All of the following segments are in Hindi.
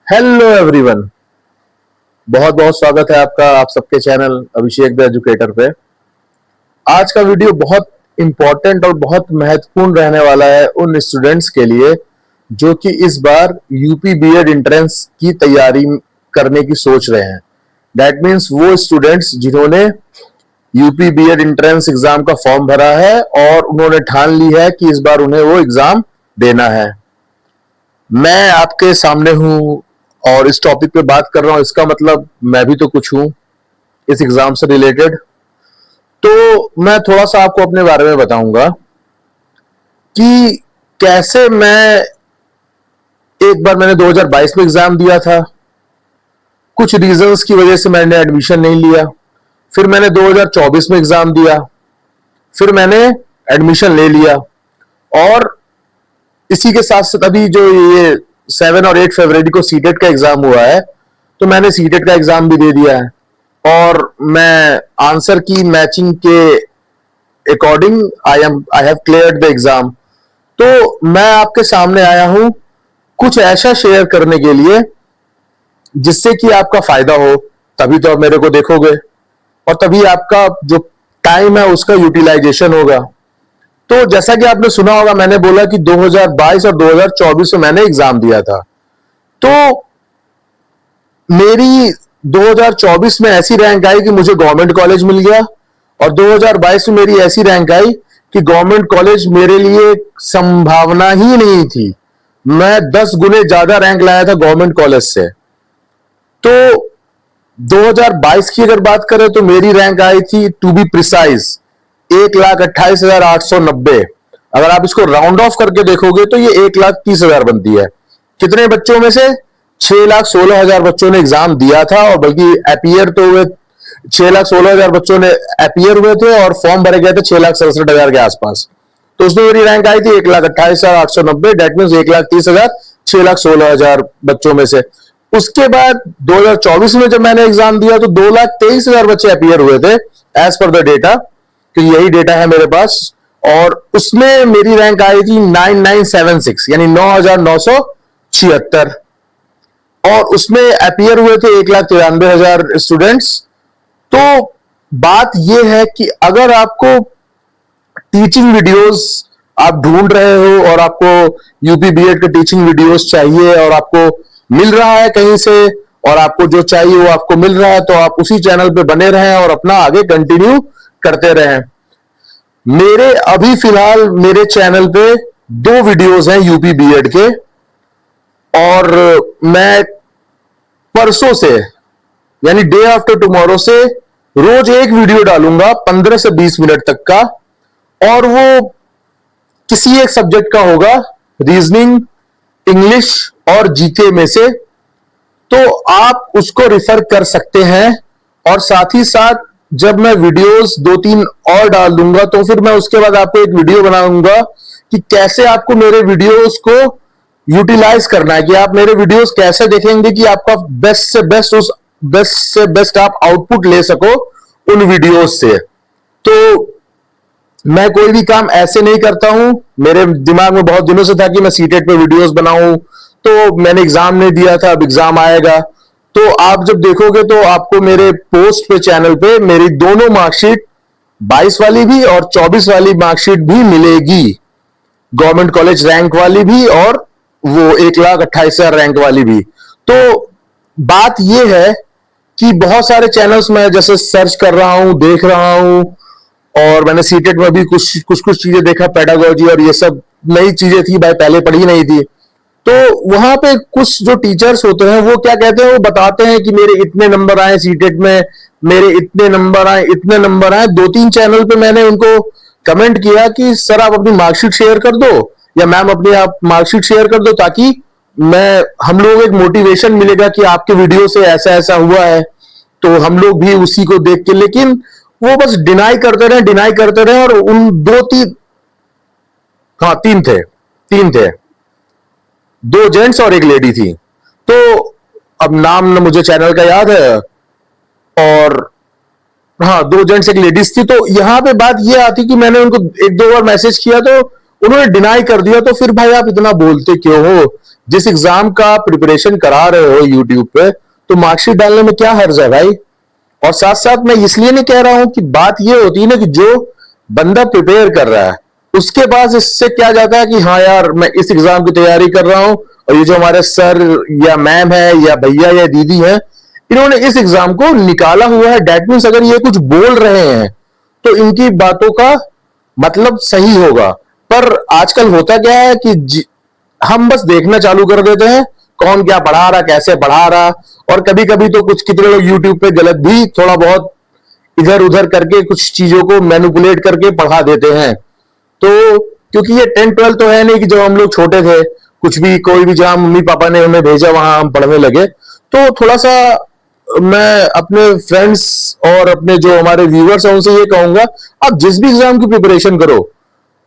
Hello everyone. बहुत बहुत स्वागत है आपका आप सबके चैनल अभिषेक द एजुकेटर पे। आज का वीडियो बहुत इंपॉर्टेंट और बहुत महत्वपूर्ण रहने वाला है उन स्टूडेंट्स के लिए जो कि इस बार यूपी बीएड एंट्रेंस की तैयारी करने की सोच रहे हैं। दैट मीन्स वो स्टूडेंट्स जिन्होंने यूपी बीएड एंट्रेंस एग्जाम का फॉर्म भरा है और उन्होंने ठान ली है कि इस बार उन्हें वो एग्जाम देना है। मैं आपके सामने हूं और इस टॉपिक पे बात कर रहा हूं, इसका मतलब मैं भी तो कुछ हूं इस एग्जाम से रिलेटेड। तो मैं थोड़ा सा आपको अपने बारे में बताऊंगा कि कैसे एक बार मैंने 2022 में एग्जाम दिया था। कुछ रीजंस की वजह से मैंने एडमिशन नहीं लिया। फिर मैंने 2024 में एग्जाम दिया, फिर मैंने एडमिशन ले लिया। और इसी के साथ साथ अभी जो ये 7 और 8 फरवरी को सीटेट का एग्जाम हुआ है, तो मैंने सीटेट का एग्जाम भी दे दिया है और मैं आंसर की मैचिंग के according I have cleared the exam. तो मैं आपके सामने आया हूं कुछ ऐसा शेयर करने के लिए जिससे कि आपका फायदा हो, तभी तो आप मेरे को देखोगे और तभी आपका जो टाइम है उसका यूटिलाइजेशन होगा। तो जैसा कि आपने सुना होगा, मैंने बोला कि 2022 और 2024 में मैंने एग्जाम दिया था। तो मेरी 2024 में ऐसी रैंक आई कि मुझे गवर्नमेंट कॉलेज मिल गया और 2022 में मेरी ऐसी रैंक आई कि गवर्नमेंट कॉलेज मेरे लिए संभावना ही नहीं थी। मैं 10 गुने ज्यादा रैंक लाया था गवर्नमेंट कॉलेज से। तो 2022 की अगर बात करें तो मेरी रैंक आई थी, टू बी प्रिसाइज, 1,28,890। अगर आप इसको राउंड ऑफ करके देखोगे तो ये 1,30,000 बनती है। कितने बच्चों में से? 6,16,000 बच्चों ने एग्जाम दिया था और बल्कि अपियर तो हुए 6,16,000 बच्चों ने अपियर हुए थे और फॉर्म भरे गए थे 6,67,000 के आसपास। तो उसमें मेरी रैंक आई थी 1,28,890। डेट मीन 1,30,000 6,16,000 बच्चों में से। उसके बाद 2024 में जब मैंने एग्जाम दिया तो 2,23,000 बच्चे अपियर हुए थे एज पर द डेटा, कि यही डेटा है मेरे पास। और उसमें मेरी रैंक आई थी 9976, यानी 9,976। और उसमें अपियर हुए थे 1,93,000 स्टूडेंट्स। तो बात यह है कि अगर आपको टीचिंग वीडियोस आप ढूंढ रहे हो और आपको यूपी बीएड के टीचिंग वीडियोस चाहिए और आपको मिल रहा है कहीं से और आपको जो चाहिए वो आपको मिल रहा है, तो आप उसी चैनल पे बने रहें और अपना आगे कंटिन्यू करते रहें। मेरे अभी फिलहाल मेरे चैनल पे 2 वीडियोस हैं यूपी बीएड के और मैं परसों से यानी डे आफ्टर टुमारो से रोज एक वीडियो डालूंगा 15 से 20 मिनट तक का, और वो किसी एक सब्जेक्ट का होगा, रीजनिंग, इंग्लिश और जीके में से। तो आप उसको रिफर कर सकते हैं और साथ ही साथ जब मैं वीडियोस 2-3 और डाल दूंगा तो फिर मैं उसके बाद आपको एक वीडियो बनाऊंगा कि कैसे आपको मेरे वीडियोस को यूटिलाइज करना है, कि आप मेरे वीडियोस कैसे देखेंगे कि आपका बेस्ट से बेस्ट आप आउटपुट ले सको उन वीडियोस से। तो मैं कोई भी काम ऐसे नहीं करता हूं। मेरे दिमाग में बहुत दिनों से था कि मैं सीटेट पे वीडियोस बनाऊं, तो मैंने एग्जाम नहीं दिया था, अब एग्जाम आएगा। तो आप जब देखोगे तो आपको मेरे पोस्ट पे चैनल पे मेरी दोनों मार्कशीट, 22 वाली भी और 24 वाली मार्कशीट भी मिलेगी, गवर्नमेंट कॉलेज रैंक वाली भी और वो 1,28,000 रैंक वाली भी। तो बात यह है कि बहुत सारे चैनल्स में जैसे सर्च कर रहा हूं, देख रहा हूं, और मैंने सीटेट में भी कुछ चीजें देखा, पेडागोजी और ये सब नई चीजें थी भाई, पहले पढ़ी नहीं थी। तो वहां पे कुछ जो टीचर्स होते हैं वो क्या कहते हैं, वो बताते हैं कि मेरे इतने नंबर आए सीटेट में, मेरे इतने नंबर आए, इतने नंबर आए। 2-3 चैनल पे मैंने उनको कमेंट किया कि सर आप अपनी मार्कशीट शेयर कर दो या मैम अपनी आप मार्कशीट शेयर कर दो, ताकि हम लोग एक मोटिवेशन मिलेगा कि आपके वीडियो से ऐसा ऐसा हुआ है, तो हम लोग भी उसी को देख के। लेकिन वो बस डिनाई करते रहे और उन 2-3, हाँ 3 थे, 3 थे, 2 जेंट्स और 1 लेडी थी। तो अब नाम न मुझे चैनल का याद है, और हाँ 2 जेंट्स 1 लेडीज थी। तो यहां पे बात ये आती कि मैंने उनको 1-2 बार मैसेज किया तो उन्होंने डिनाई कर दिया, तो फिर भाई आप इतना बोलते क्यों हो? जिस एग्जाम का प्रिपरेशन करा रहे हो यूट्यूब पे, तो मार्कशीट डालने में क्या हर्ज है भाई? और साथ साथ मैं इसलिए नहीं कह रहा हूं कि बात ये होती है ना कि जो बंदा प्रिपेयर कर रहा है उसके पास इससे क्या जाता है कि हाँ यार मैं इस एग्जाम की तैयारी कर रहा हूं, और ये जो हमारे सर या मैम है या भैया या दीदी है, इन्होंने इस एग्जाम को निकाला हुआ है, डेट मीन्स अगर ये कुछ बोल रहे हैं तो इनकी बातों का मतलब सही होगा। पर आजकल होता क्या है कि हम बस देखना चालू कर देते हैं कौन क्या पढ़ा रहा, कैसे पढ़ा रहा, और कभी कभी तो कुछ कितने लोग यूट्यूब पे गलत भी थोड़ा बहुत इधर उधर करके कुछ चीजों को मैनिपुलेट करके पढ़ा देते हैं। तो क्योंकि ये 10-12 तो है नहीं कि जब हम लोग छोटे थे कुछ भी कोई भी जहां मम्मी पापा ने हमें भेजा वहां हम पढ़ने लगे, तो थोड़ा सा मैं अपने फ्रेंड्स और अपने जो हमारे व्यूअर्स हैं उनसे ये कहूंगा, आप जिस भी एग्जाम की प्रिपरेशन करो,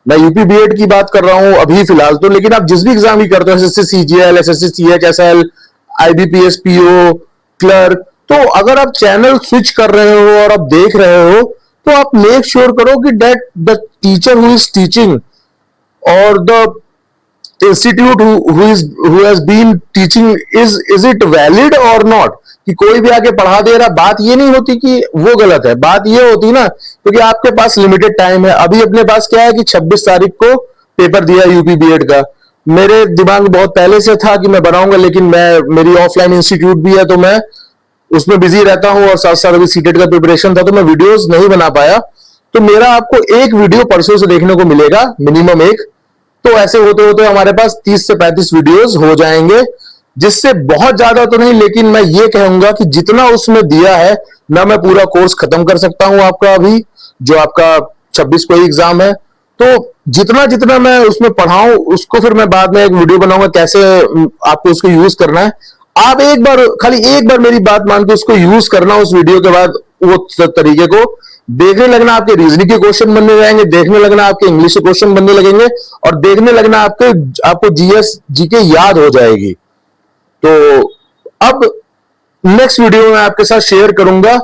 मैं यूपी बीएड की बात कर रहा हूं अभी फिलहाल तो, लेकिन आप जिस भी एग्जाम की करते हो, SSC CGL, SSC CHSL, IBPS, PO, clerk, तो अगर आप चैनल स्विच कर रहे हो और आप देख रहे हो, तो आप मेक श्योर करो कि that the teacher who is teaching or the institute who has been teaching is it valid or not. कि कोई भी आके पढ़ा दे रहा, बात ये नहीं होती कि वो गलत है, बात ये होती ना क्योंकि आपके पास लिमिटेड टाइम है। अभी अपने पास क्या है कि 26 तारीख को पेपर दिया यूपी बीएड का, मेरे दिमाग में बहुत पहले से था कि मैं बनाऊंगा, लेकिन मैं मेरी ऑफलाइन इंस्टीट्यूट भी है तो मैं उसमें बिजी रहता हूं, और साथ साथ अभी सीटेट का प्रिपरेशन था तो मैं वीडियोस नहीं बना पाया। तो मेरा आपको एक वीडियो परसों से देखने को मिलेगा, मिनिमम एक। तो ऐसे होते होते हमारे पास 30 से 35 वीडियोस हो जाएंगे, जिससे बहुत ज्यादा तो नहीं, लेकिन मैं ये कहूंगा कि जितना उसमें दिया है ना, मैं पूरा कोर्स खत्म कर सकता हूं आपका अभी जो आपका 26 को एग्जाम है। तो जितना जितना मैं उसमें पढ़ाऊं उसको फिर मैं बाद में एक वीडियो बनाऊंगा कैसे आपको उसको यूज करना है। आप एक बार, खाली एक बार मेरी बात मान के उसको यूज करना, उस वीडियो के बाद वो तरीके को देखने लगना, आपके रीजनिंग के क्वेश्चन बनने जाएंगे, देखने लगना आपके इंग्लिश के क्वेश्चन बनने लगेंगे, और देखने लगना आपको जीएस जीके याद हो जाएगी। तो अब नेक्स्ट वीडियो में आपके साथ शेयर करूंगा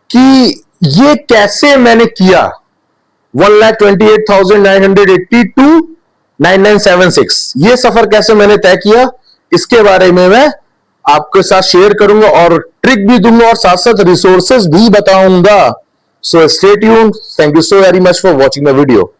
कि ये कैसे मैंने किया 1,28,980 टू 9976, ये सफर कैसे मैंने तय किया, इसके बारे में मैं आपके साथ शेयर करूंगा और ट्रिक भी दूंगा और साथ साथ रिसोर्सेज भी बताऊंगा। So stay tuned. Thank you so very much for watching the video.